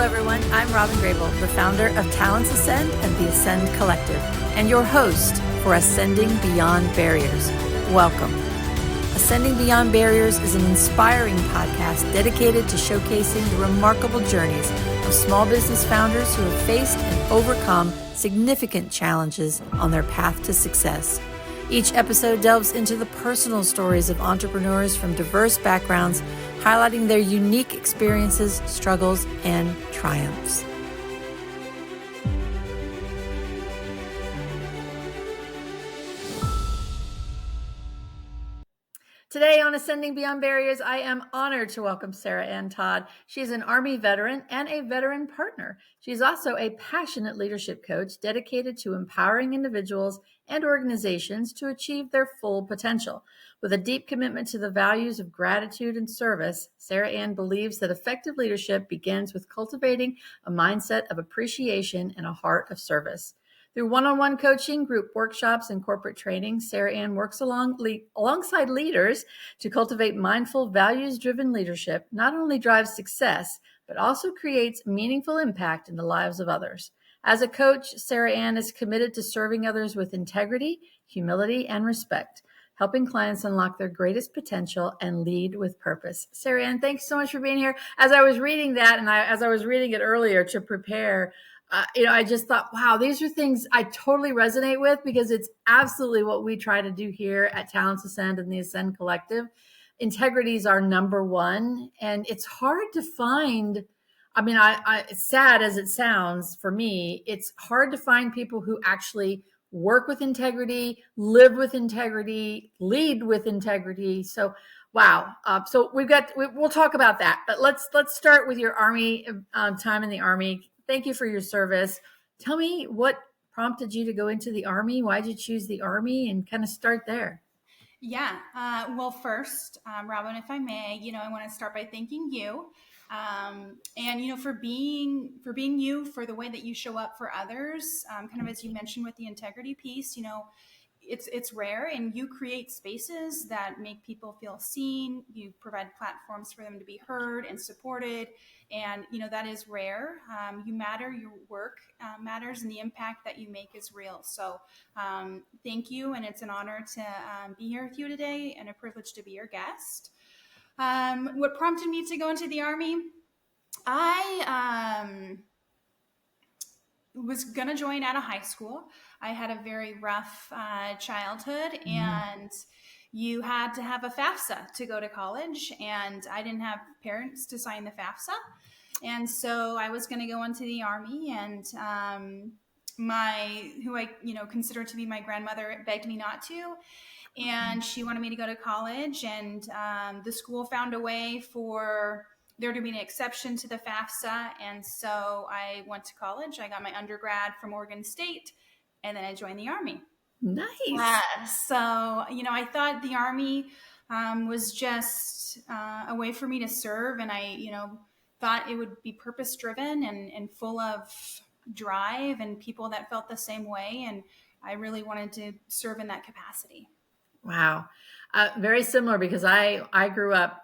everyone. I'm Robyn Grable, the founder of Talents Ascend and the Ascend Collective, and your host for Ascending Beyond Barriers. Welcome. Ascending Beyond Barriers is an inspiring podcast dedicated to showcasing the remarkable journeys of small business founders who have faced and overcome significant challenges on their path to success. Each episode delves into the personal stories of entrepreneurs from diverse backgrounds, highlighting their unique experiences, struggles, and triumphs. Today on Ascending Beyond Barriers, I am honored to welcome Sara Ann Todd. She is an Army veteran and a veteran partner. She's also a passionate leadership coach dedicated to empowering individuals and organizations to achieve their full potential. With a deep commitment to the values of gratitude and service, Sara Ann believes that effective leadership begins with cultivating a mindset of appreciation and a heart of service. Through one-on-one coaching, group workshops, and corporate training, Sara Ann works alongside leaders to cultivate mindful, values-driven leadership, not only drives success, but also creates meaningful impact in the lives of others. As a coach, Sara Ann is committed to serving others with integrity, humility, and respect, helping clients unlock their greatest potential and lead with purpose. Sara Ann, thanks so much for being here. As I was reading that, and as I was reading it earlier to prepare, I just thought, wow, these are things I totally resonate with because it's absolutely what we try to do here at Talents Ascend and the Ascend Collective. Integrity is our number one, and it's hard to find. I mean, it's sad as it sounds for me, it's hard to find people who actually work with integrity, live with integrity, lead with integrity. So, wow. So we'll talk about that, but let's start with your Army time in the Army. Thank you for your service. Tell me what prompted you to go into the Army. Why did you choose the Army, and kind of start there? Yeah. Well, first, Robyn, if I may, I want to start by thanking you, and for being you, for the way that you show up for others. Kind of as you mentioned with the integrity piece, it's rare, and you create spaces that make people feel seen. You provide platforms for them to be heard and supported, and that is rare. You matter. Your work matters, and the impact that you make is real. So thank you, and it's an honor to be here with you today, and a privilege to be your guest. What prompted me to go into the Army? I was going to join out of high school. I had a very rough childhood, and you had to have a FAFSA to go to college, and I didn't have parents to sign the FAFSA. And so I was going to go into the Army, and who I consider to be my grandmother begged me not to. And she wanted me to go to college, and the school found a way for there to be an exception to the FAFSA. And so I went to college. I got my undergrad from Oregon State, and then I joined the Army. Nice. So, I thought the Army was just a way for me to serve. And I, thought it would be purpose driven and full of drive and people that felt the same way. And I really wanted to serve in that capacity. Wow. Very similar, because I grew up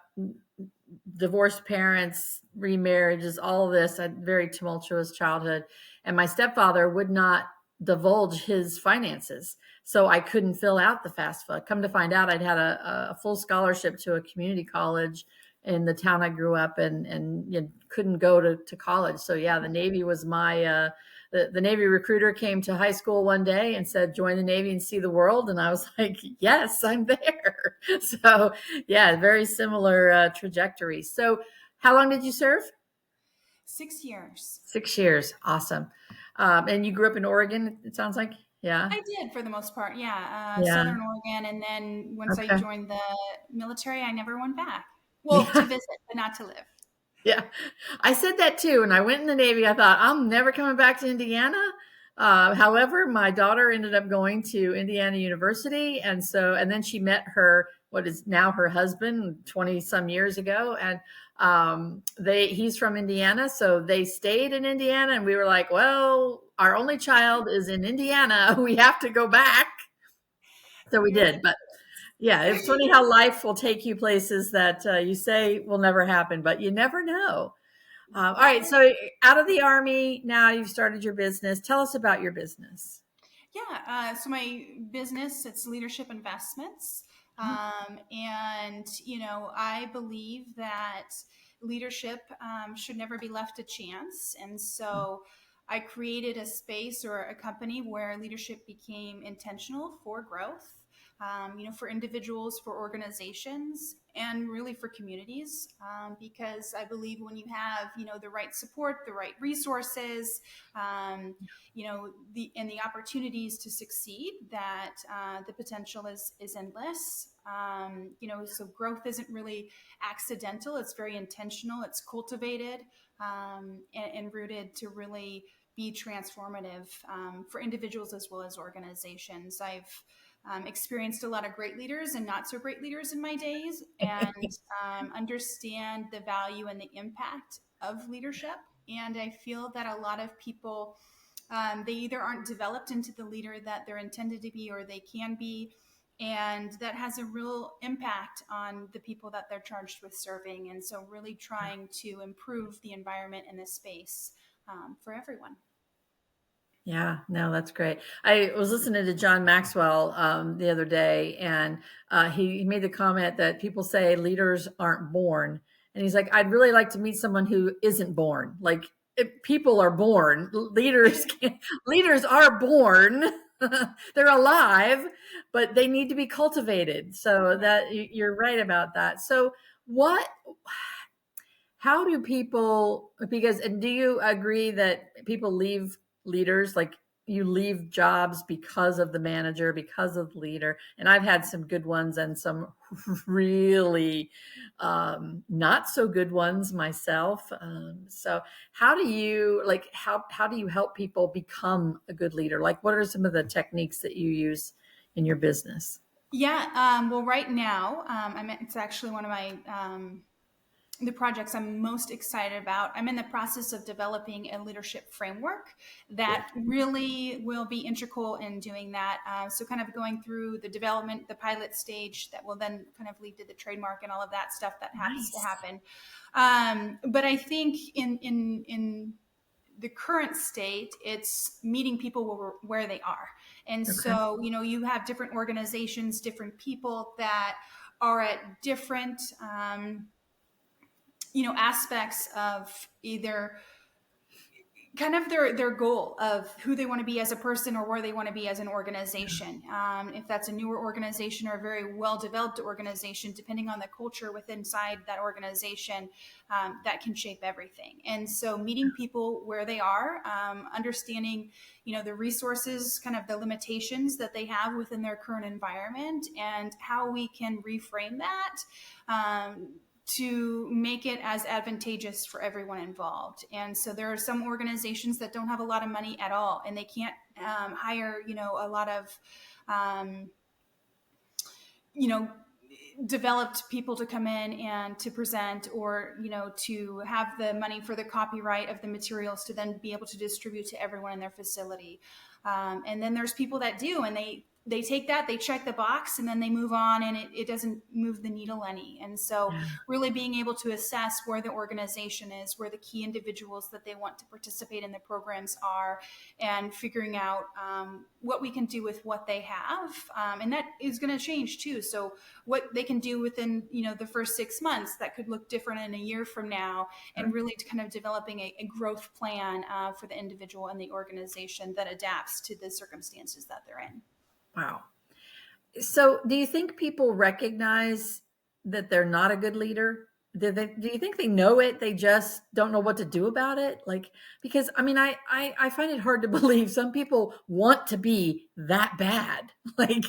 divorced parents, remarriages, all of this. I had a very tumultuous childhood, and my stepfather would not divulge his finances, so I couldn't fill out the FAFSA. Come to find out, I'd had a full scholarship to a community college in the town I grew up in, and couldn't go to college. So yeah, the Navy was my the Navy recruiter came to high school one day and said, join the Navy and see the world. And I was like, yes, I'm there. So yeah, very similar trajectory. So how long did you serve? 6 years. 6 years. Awesome. And you grew up in Oregon, it sounds like? Yeah. I did, for the most part. Yeah. Southern Oregon. And then once I joined the military, I never went back. Well, to visit, but not to live. Yeah, I said that too. When I went in the Navy, I thought, I'm never coming back to Indiana. However, my daughter ended up going to Indiana University. And then she met what is now her husband 20 some years ago. And he's from Indiana. So they stayed in Indiana, and we were like, well, our only child is in Indiana. We have to go back. So we did. But yeah, it's funny how life will take you places that you say will never happen, but you never know. All right. So out of the Army, now you've started your business. Tell us about your business. Yeah. So my business, it's leadership investments. And, I believe that leadership should never be left to chance. And so I created a space or a company where leadership became intentional for growth. For individuals, for organizations, and really for communities, because I believe when you have, the right support, the right resources, the opportunities to succeed, that the potential is endless. So growth isn't really accidental; it's very intentional. It's cultivated and rooted to really be transformative for individuals as well as organizations. I've experienced a lot of great leaders and not so great leaders in my days, and understand the value and the impact of leadership. And I feel that a lot of people, they either aren't developed into the leader that they're intended to be or they can be. And that has a real impact on the people that they're charged with serving. And so, really trying to improve the environment in this space for everyone. Yeah, no, that's great. I was listening to John Maxwell the other day, and he made the comment that people say leaders aren't born, and he's like, I'd really like to meet someone who isn't born. Like, if people are born, leaders can, leaders are born. They're alive, but they need to be cultivated. So that you're right about that. So what? How do people, because, and do you agree that people leave leaders, like you leave jobs because of the manager, because of the leader? And I've had some good ones and some really not so good ones myself. So how do you, like, how do you help people become a good leader? Like, what are some of the techniques that you use in your business? Yeah. Well, right now, it's actually one of my the projects I'm most excited about. I'm in the process of developing a leadership framework that really will be integral in doing that. So, kind of going through the development, the pilot stage that will then kind of lead to the trademark and all of that stuff that has to Nice. happen. But I think in the current state, it's meeting people where they are. And Okay. so, you have different organizations, different people that are at different aspects of either kind of their goal of who they want to be as a person or where they want to be as an organization. If that's a newer organization or a very well developed organization, depending on the culture within inside that organization, that can shape everything. And so meeting people where they are, understanding the resources, kind of the limitations that they have within their current environment, and how we can reframe that to make it as advantageous for everyone involved. And so there are some organizations that don't have a lot of money at all, and they can't hire, a lot of, you know, developed people to come in and to present, or to have the money for the copyright of the materials to then be able to distribute to everyone in their facility. And then there's people that do, and they take that, they check the box, and then they move on, and it doesn't move the needle any. And so Yeah. really being able to assess where the organization is, where the key individuals that they want to participate in the programs are, and figuring out what we can do with what they have. And that is going to change too. So what they can do within the first 6 months that could look different in a year from now, and really kind of developing a growth plan for the individual and the organization that adapts to the circumstances that they're in. Wow. So, do you think people recognize that they're not a good leader? Do you think they know it? They just don't know what to do about it? Like, because I mean, I find it hard to believe some people want to be that bad. Like,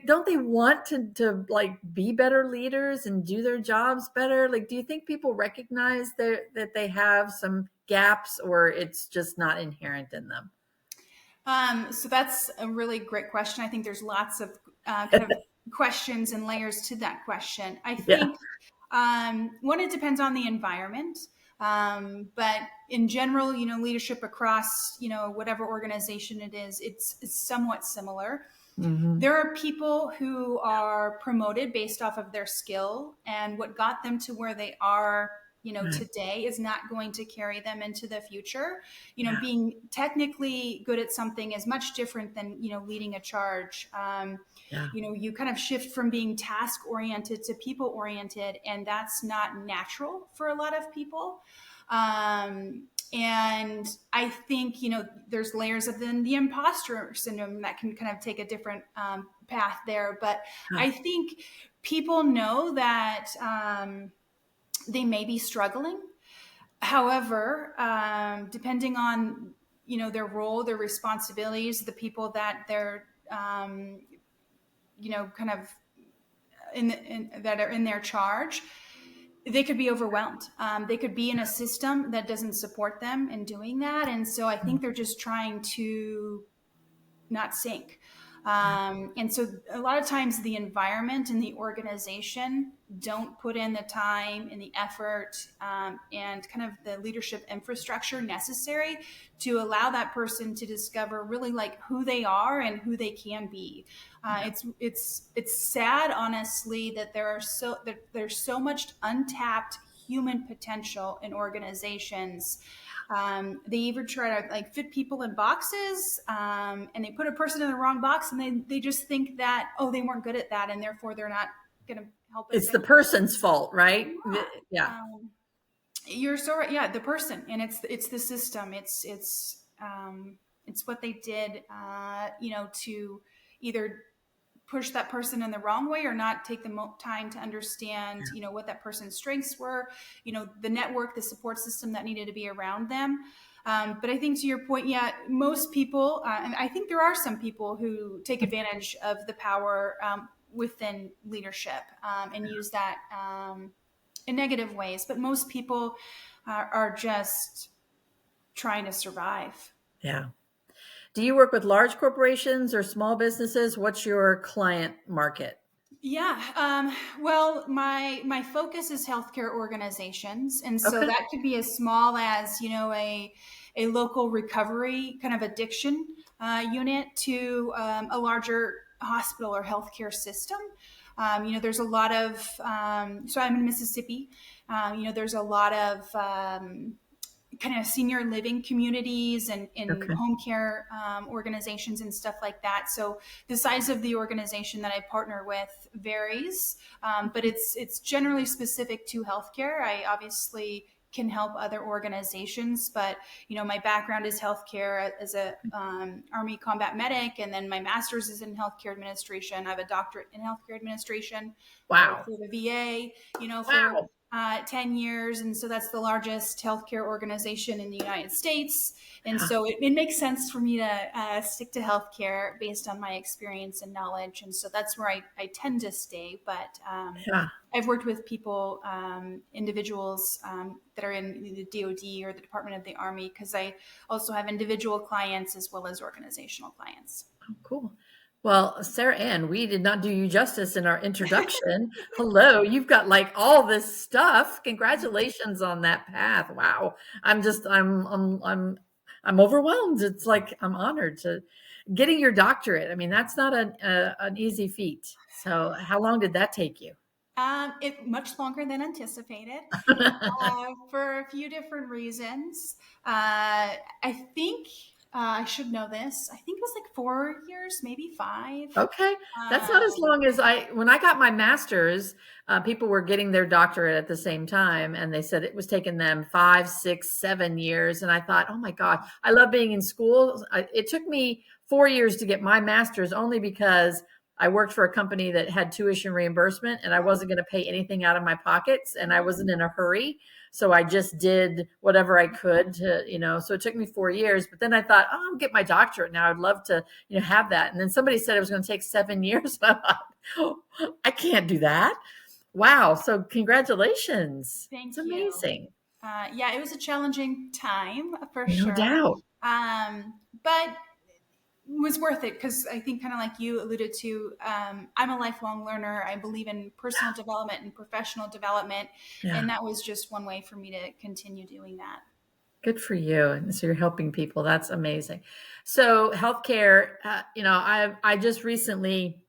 don't they want to like be better leaders and do their jobs better? Like, do you think people recognize that they have some gaps, or it's just not inherent in them? So that's a really great question. I think there's lots of kind of questions and layers to that question. I Yeah. think one, it depends on the environment. But in general, leadership across, whatever organization it is, it's somewhat similar. Hmm. There are people who are promoted based off of their skill and what got them to where they are Right. today is not going to carry them into the future. Yeah. Being technically good at something is much different than, leading a charge. Yeah. You kind of shift from being task oriented to people oriented, and that's not natural for a lot of people. And I think, there's layers of the imposter syndrome that can kind of take a different path there. But Yeah. I think people know that they may be struggling. However, depending on, their role, their responsibilities, the people that they're, kind of that are in their charge, they could be overwhelmed. They could be in a system that doesn't support them in doing that. And so I think they're just trying to not sink. And so a lot of times the environment and the organization don't put in the time and the effort, and kind of the leadership infrastructure necessary to allow that person to discover really like who they are and who they can be. It's sad, honestly, that there's so much untapped human potential in organizations. They even try to like fit people in boxes, and they put a person in the wrong box, and they just think that, oh, they weren't good at that, and therefore they're not going to help us It's the anymore. person's fault, right? Yeah. You're so right. Yeah, the person, and it's the system. It's what they did, to either push that person in the wrong way or not take the time to understand, what that person's strengths were, the network, the support system that needed to be around them. But I think to your point, yeah, most people, and I think there are some people who take advantage of the power within leadership, and use that in negative ways. But most people are just trying to survive. Yeah. Do you work with large corporations or small businesses? What's your client market? Yeah. Well, my focus is healthcare organizations, and so Okay. that could be as small as, a local recovery kind of addiction unit to a larger hospital or healthcare system. There's a lot of so I'm in Mississippi. There's a lot of kind of senior living communities and Okay. home care organizations and stuff like that. So the size of the organization that I partner with varies, but it's generally specific to healthcare. I obviously can help other organizations, but my background is healthcare as a Army combat medic, and then my master's is in healthcare administration. I have a doctorate in healthcare administration. I work Wow. for the VA, for Wow. 10 years. And so that's the largest healthcare organization in the United States. And Yeah. so it makes sense for me to stick to healthcare based on my experience and knowledge. And so that's where I tend to stay. But Yeah. I've worked with people, individuals that are in the DoD or the Department of the Army, because I also have individual clients as well as organizational clients. Oh, cool. Well, Sarah Ann, we did not do you justice in our introduction. Hello, you've got like all this stuff. Congratulations on that path. Wow. I'm just I'm overwhelmed. It's like I'm honored to getting your doctorate. I mean, that's not an easy feat. So, how long did that take you? It much longer than anticipated. For a few different reasons. I think I should know this. I think it was like 4 years, maybe five. Okay. That's not as Um, long as when I got my master's, people were getting their doctorate at the same time. And they said it was taking them 5, 6, 7 years. And I thought, oh my God, I love being in school. It took me 4 years to get my master's only because I worked for a company that had tuition reimbursement and I wasn't going to pay anything out of my pockets and I wasn't in a hurry. So I just did whatever I could so it took me 4 years, but then I thought, oh, I'll get my doctorate now. I'd love to, have that. And then somebody said it was going to take 7 years. I thought, oh, I can't do that. Wow. So congratulations. It's Thank you. amazing. Yeah, it was a challenging time for No sure. doubt. But was worth it, because I think, kind of like you alluded to, I'm a lifelong learner. I believe in personal development and professional development, Yeah. and that was just one way for me to continue doing that. Good for you. And so you're helping people. That's amazing. So healthcare, I just recently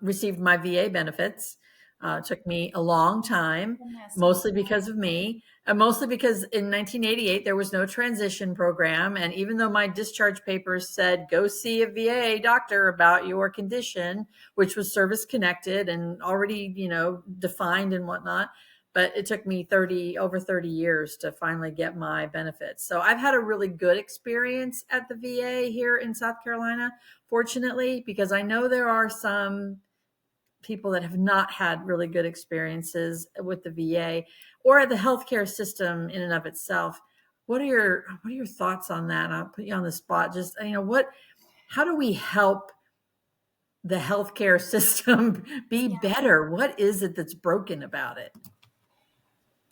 received my VA benefits. It took me a long time, Goodness, me mostly because of me, and mostly because in 1988 there was no transition program. And even though my discharge papers said go see a VA doctor about your condition, which was service connected and already, defined and whatnot, but it took me over 30 years to finally get my benefits. So I've had a really good experience at the VA here in South Carolina, fortunately, because I know there are some people that have not had really good experiences with the VA or the healthcare system in and of itself. What are your thoughts on that? I'll put you on the spot. Just how do we help the healthcare system be yeah. better? What is it that's broken about it?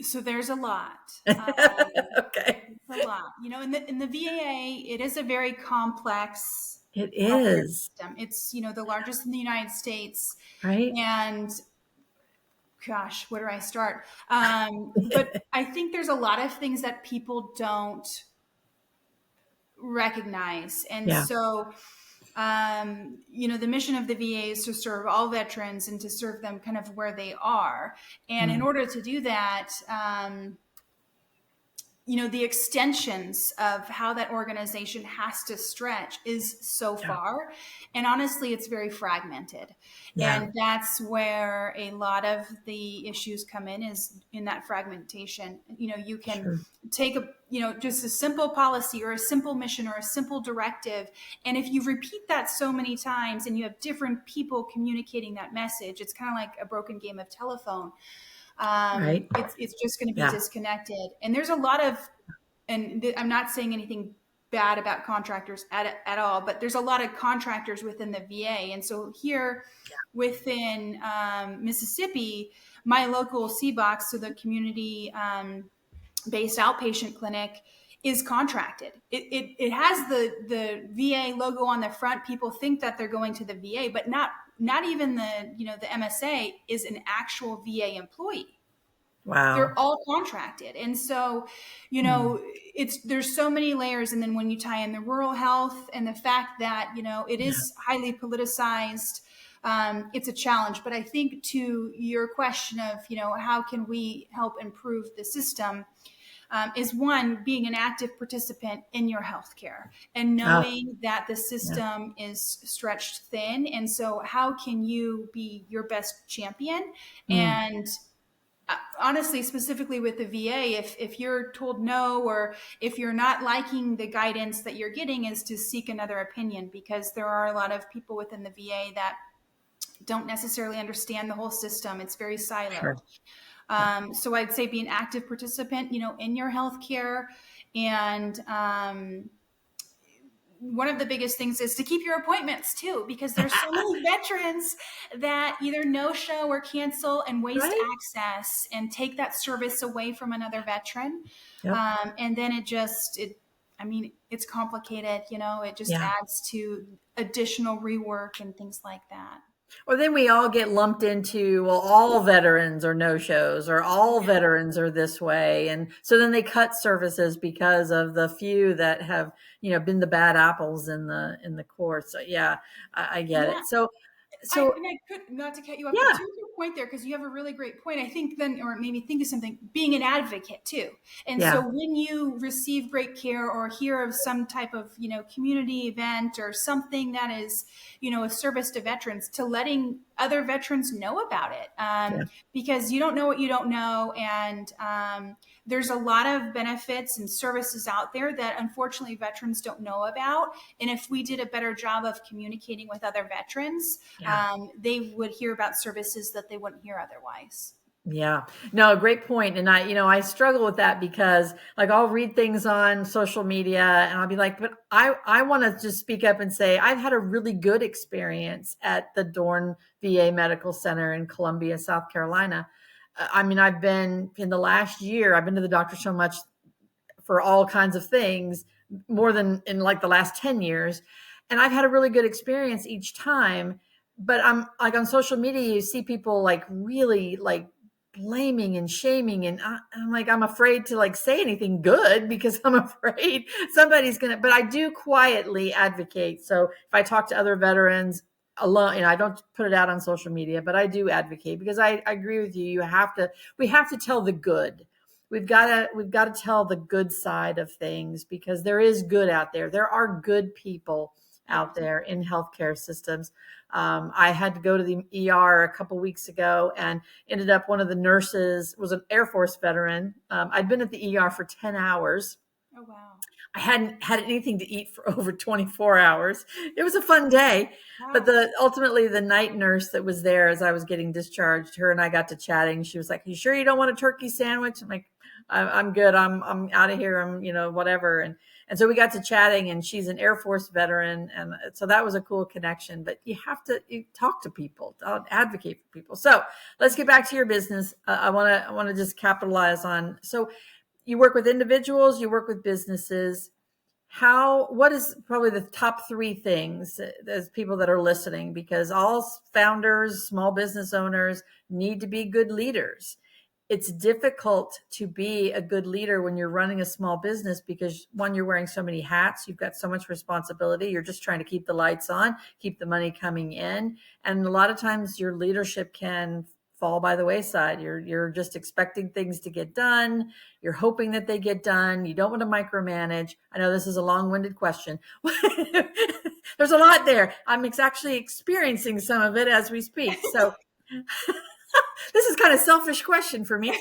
So there's a lot. Okay. A lot. In the VA, it is a very complex It healthcare is, system. It's the largest in the United States, right? and gosh, where do I start? But I think there's a lot of things that people don't recognize, and Yeah. so the mission of the VA is to serve all veterans and to serve them kind of where they are. And in Mm, order to do that, the extensions of how that organization has to stretch is so yeah. far. And honestly, it's very fragmented. Yeah. And that's where a lot of the issues come in, is in that fragmentation. You can Sure. take just a simple policy or a simple mission or a simple directive. And if you repeat that so many times and you have different people communicating that message, it's kind of like a broken game of telephone. Right. It's just going to be Yeah. disconnected. And there's a lot of, I'm not saying anything bad about contractors at all, but there's a lot of contractors within the VA. And so here within Mississippi, my local CBOX, so the community based outpatient clinic, is contracted. It has the VA logo on the front. People think that they're going to the VA, but not even the MSA is an actual VA employee. Wow. They're all contracted. And so, Mm, there's so many layers. And then when you tie in the rural health and the fact that, it yeah. is highly politicized, it's a challenge. But I think, to your question of, how can we help improve the system, is one, being an active participant in your healthcare and Oh, knowing that the yeah. system is stretched thin. And so how can you be your best champion? Mm, And honestly, specifically with the VA, if you're told no, or if you're not liking the guidance that you're getting, is to seek another opinion, because there are a lot of people within the VA that don't necessarily understand the whole system. It's very sure. siloed. Yeah. So I'd say be an active participant, in your healthcare. And one of the biggest things is to keep your appointments too, because there's so many veterans that either no show or cancel and waste Right? access and take that service away from another veteran. Yep. And then it's complicated. It just Yeah. adds to additional rework and things like that. Or then we all get lumped into, well, all veterans are no shows or all Yeah. veterans are this way. And so then they cut services because of the few that have, been the bad apples in the course. So yeah, I get Yeah. it. So, I so and I could, not to cut you off, but yeah, to your point there, because you have a really great point. I think then, or it made me think of something, being an advocate too. And so yeah, when you receive great care or hear of some type of, community event or something that is, a service to veterans, to letting other veterans know about it. yeah, Because you don't know what you don't know. And there's a lot of benefits and services out there that unfortunately veterans don't know about. And if we did a better job of communicating with other veterans, yeah. they would hear about services that they wouldn't hear otherwise. Yeah. No, great point. And I struggle with that because like I'll read things on social media and I'll be like, but I want to just speak up and say, I've had a really good experience at the Dorn VA Medical Center in Columbia, South Carolina. I mean, I've been in the last year, I've been to the doctor so much for all kinds of things, more than in like the last 10 years. And I've had a really good experience each time. But I'm like on social media, you see people like really like blaming and shaming. And I'm like, I'm afraid to like say anything good because I'm afraid somebody's going to, but I do quietly advocate. So if I talk to other veterans, alone, I don't put it out on social media, but I do advocate because I agree with you. We have to tell the good. We've got to tell the good side of things because there is good out there. There are good people Yeah. out there in healthcare systems. I had to go to the ER a couple weeks ago and ended up one of the nurses was an Air Force veteran. I'd been at the ER for 10 hours. Oh, wow. I hadn't had anything to eat for over 24 hours. It was a fun day, but Wow. ultimately the night nurse that was there as I was getting discharged, her and I got to chatting. She was like, "You sure you don't want a turkey sandwich?" I'm like, "I'm good. I'm out of here. I'm whatever." And so we got to chatting, and she's an Air Force veteran, and so that was a cool connection. But you talk to people, advocate for people. So let's get back to your business. I want to just capitalize on so you work with individuals, you work with businesses. What is probably the top three things as people that are listening? Because all founders, small business owners need to be good leaders. It's difficult to be a good leader when you're running a small business because one, you're wearing so many hats, you've got so much responsibility, you're just trying to keep the lights on, keep the money coming in. And a lot of times your leadership can fall by the wayside. You're just expecting things to get done. You're hoping that they get done. You don't want to micromanage. I know this is a long-winded question. There's a lot there. I'm actually experiencing some of it as we speak. So this is kind of selfish question for me.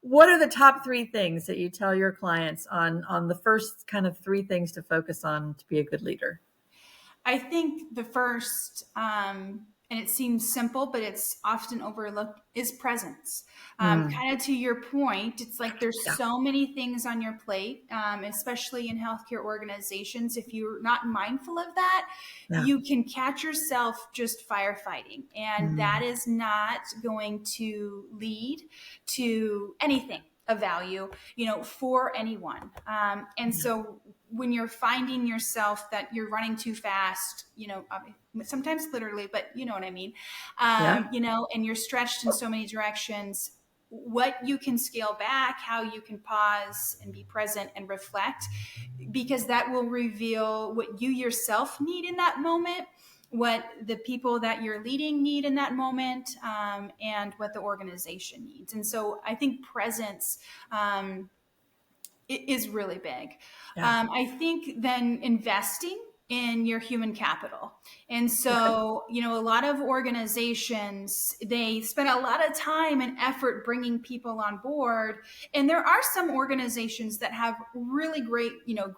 What are the top three things that you tell your clients on the first kind of three things to focus on to be a good leader? I think the first, and it seems simple, but it's often overlooked, is presence. Mm, Kind of to your point, it's like there's yeah, so many things on your plate, especially in healthcare organizations. If you're not mindful of that, yeah. you can catch yourself just firefighting, and that Mm, is not going to lead to anything of value, for anyone. And yeah, so when you're finding yourself that you're running too fast, sometimes literally, but you know what I mean, yeah. and you're stretched in so many directions, what you can scale back, how you can pause and be present and reflect, because that will reveal what you yourself need in that moment, what the people that you're leading need in that moment, and what the organization needs. And so I think presence, is really big. Yeah. I think then investing in your human capital. And Okay. so, a lot of organizations, they spend a lot of time and effort bringing people on board. And there are some organizations that have really great,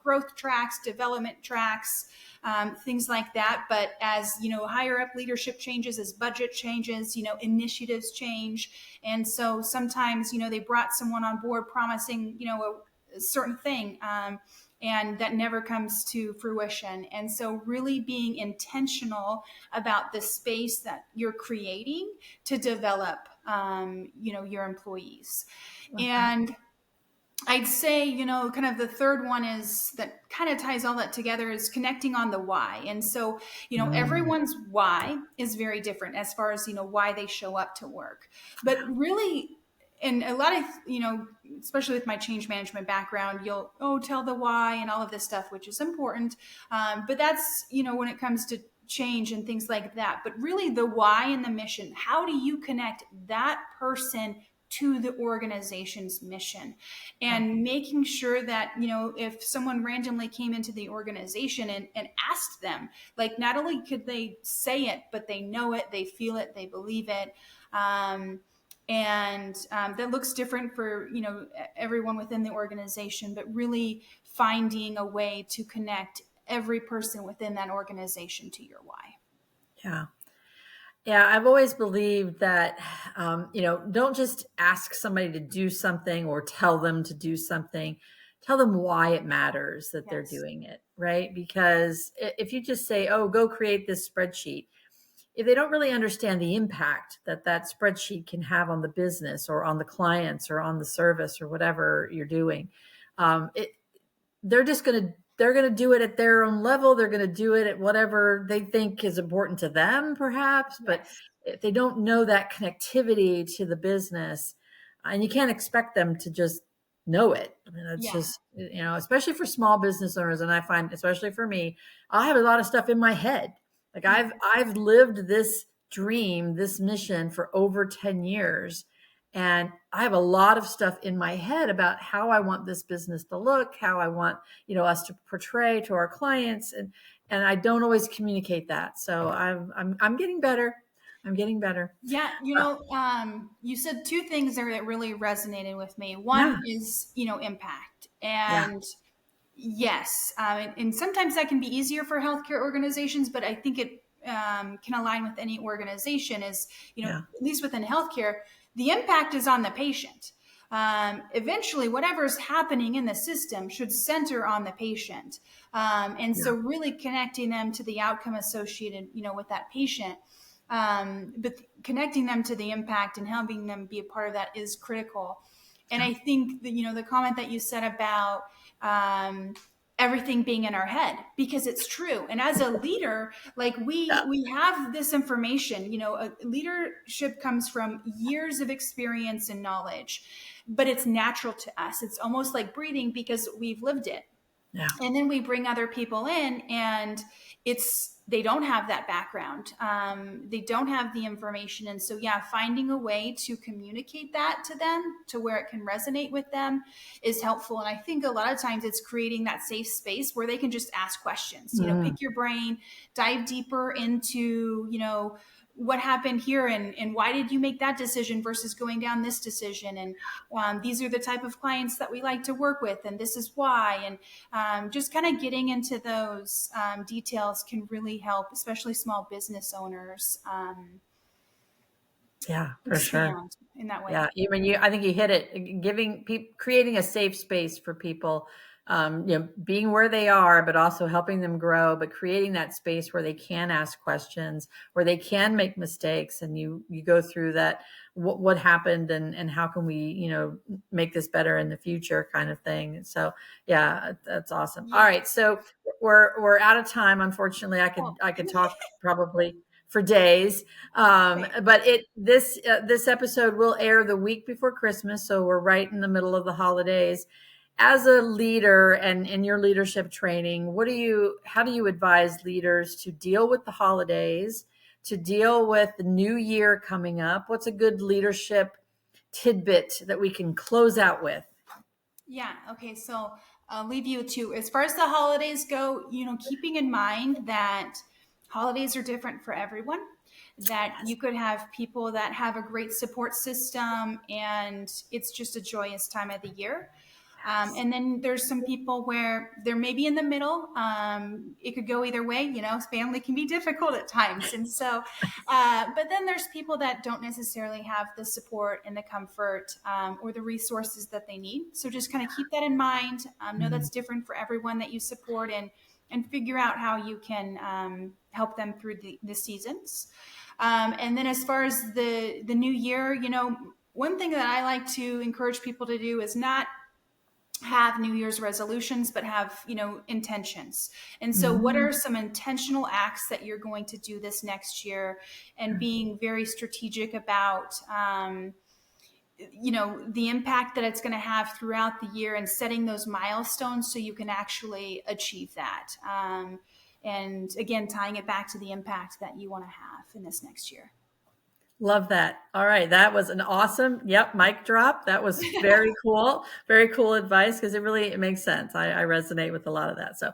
growth tracks, development tracks, things like that. But as, higher up leadership changes, as budget changes, initiatives change. And so sometimes, they brought someone on board promising, a certain thing, and that never comes to fruition. And so really being intentional about the space that you're creating to develop, your employees. Okay. And I'd say, kind of the third one is that kind of ties all that together is connecting on the why. And so, Mm, everyone's why is very different as far as, why they show up to work. But really, and a lot of, especially with my change management background, you'll, tell the why and all of this stuff, which is important. But that's, when it comes to change and things like that. But really, the why and the mission, how do you connect that person to the organization's mission, yeah. and making sure that, if someone randomly came into the organization and asked them, like, not only could they say it, but they know it, they feel it, they believe it. And that looks different for, everyone within the organization, but really finding a way to connect every person within that organization to your why. Yeah. Yeah, I've always believed that, don't just ask somebody to do something or tell them to do something. Tell them why it matters that they're Yes. doing it, right? Because if you just say, oh, go create this spreadsheet, if they don't really understand the impact that that spreadsheet can have on the business or on the clients or on the service or whatever you're doing, it, they're just going to they're going to do it at their own level. They're going to do it at whatever they think is important to them, perhaps. But Yes. if they don't know that connectivity to the business, and you can't expect them to just know it. I mean, that's Yeah. just, especially for small business owners. And I find, especially for me, I have a lot of stuff in my head. Like I've lived this dream, this mission for over 10 years. And I have a lot of stuff in my head about how I want this business to look, how I want, us to portray to our clients. And I don't always communicate that. So I'm getting better. I'm getting better. Yeah, you said two things there that really resonated with me. Yeah. One is, impact. Yeah. And yes, and sometimes that can be easier for healthcare organizations, but I think it can align with any organization is, Yeah. at least within healthcare, the impact is on the patient. Eventually, whatever's happening in the system should center on the patient. And so really connecting them to the outcome associated, with that patient. But connecting them to the impact and helping them be a part of that is critical. And I think that, the comment that you said about everything being in our head, because it's true. And as a leader, like we have this information, leadership comes from years of experience and knowledge, but it's natural to us. It's almost like breathing because we've lived it. Yeah. And then we bring other people in and they don't have that background. They don't have the information. And so, finding a way to communicate that to them to where it can resonate with them is helpful. And I think a lot of times it's creating that safe space where they can just ask questions, pick your brain, dive deeper into, what happened here and why did you make that decision versus going down this decision. And these are the type of clients that we like to work with. And this is why. And just kind of getting into those details can really help, especially small business owners. Yeah, for sure. In that way. Yeah, I think you hit it. Creating a safe space for people, being where they are, but also helping them grow. But creating that space where they can ask questions, where they can make mistakes, and you go through that. What happened, and how can we, make this better in the future, kind of thing. So, yeah, that's awesome. Yeah. All right, so we're out of time. Unfortunately, I could talk probably for days. But this episode will air the week before Christmas, so we're right in the middle of the holidays. As a leader and in your leadership training, how do you advise leaders to deal with the holidays, to deal with the new year coming up? What's a good leadership tidbit that we can close out with? Yeah. Okay. So I'll leave you to, as far as the holidays go, keeping in mind that holidays are different for everyone, that you could have people that have a great support system and it's just a joyous time of the year. And then there's some people where they're maybe in the middle. It could go either way. Family can be difficult at times. And so, but then there's people that don't necessarily have the support and the comfort or the resources that they need. So just kind of keep that in mind. Know that's different for everyone that you support and figure out how you can help them through the seasons. And then as far as the new year, one thing that I like to encourage people to do is not have New Year's resolutions, but have, intentions. And so what are some intentional acts that you're going to do this next year, and being very strategic about, the impact that it's going to have throughout the year, and setting those milestones so you can actually achieve that. And again, tying it back to the impact that you want to have in this next year. Love that. All right. That was an awesome, mic drop. That was very cool. Very cool advice, because it makes sense. I resonate with a lot of that. So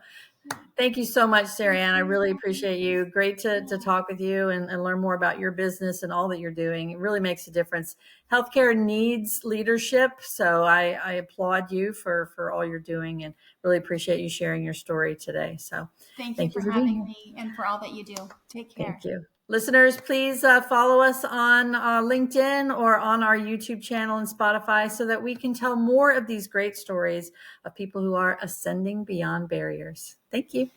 thank you so much, Sara Ann. I really appreciate you. Great to talk with you and learn more about your business and all that you're doing. It really makes a difference. Healthcare needs leadership. So I applaud you for all you're doing, and really appreciate you sharing your story today. So thank you for having me and for all that you do. Take care. Thank you. Listeners, please follow us on LinkedIn or on our YouTube channel and Spotify, so that we can tell more of these great stories of people who are ascending beyond barriers. Thank you.